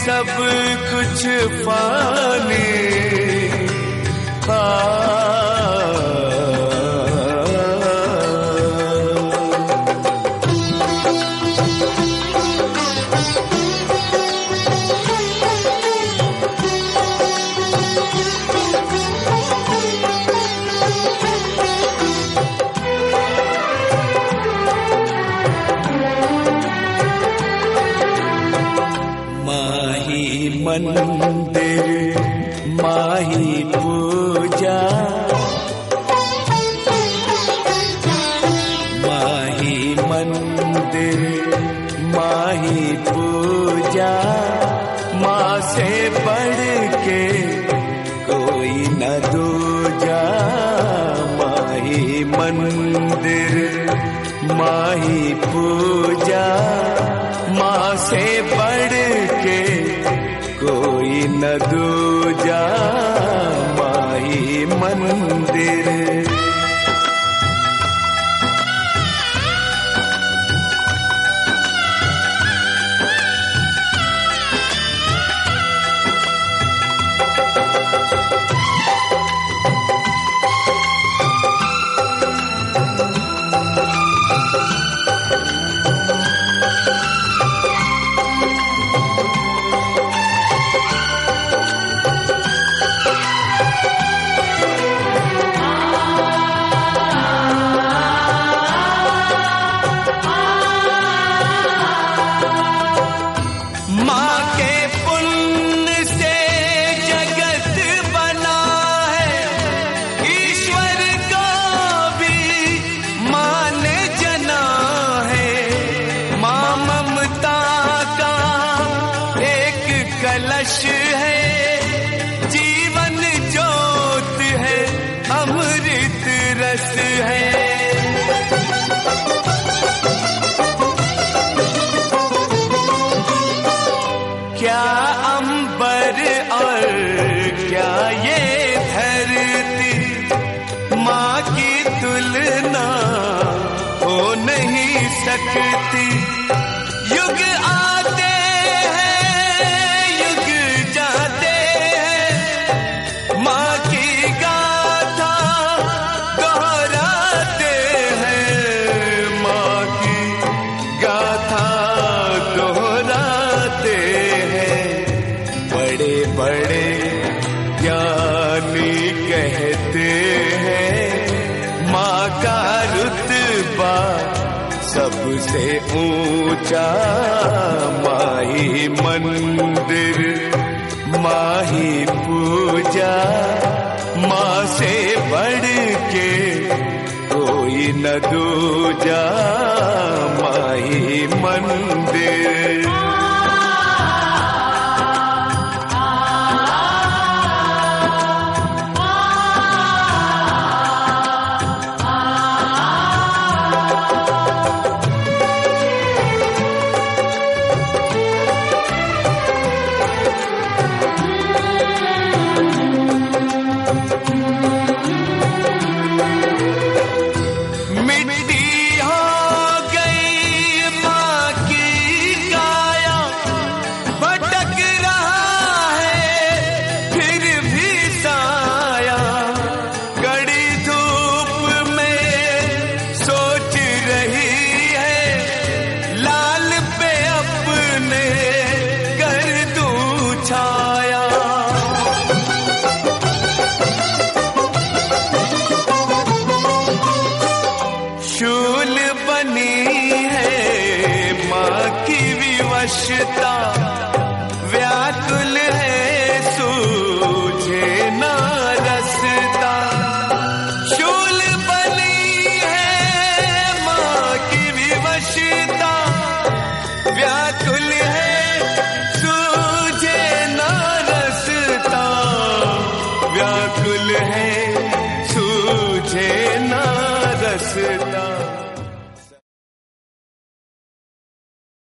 सब कुछ फानी। मंदिर माही पूजा, माही मंदिर माही पूजा, माँ से बढ़ के कोई न दूजा। माही मंदिर माही पूजा, माँ से बढ़ के कोई न दूजा। माही मंदिर कलश है, जीवन ज्योत है, अमृत रस है। क्या अंबर और क्या ये धरती, माँ की तुलना हो नहीं सकती। युग आते बड़े ज्ञानी कहते हैं, माँ का रुतबा सबसे ऊंचा। माही मंदिर माही पूजा, माँ से बढ़ के कोई न दूजा। माही मंदिर शूल बनी है माँ की विवशता, व्याकुल है सूझे ना रसता। शूल बनी है माँ की विवशता, व्याकुल है सूझे ना रसता। व्याकुल है सूझे ना रसता।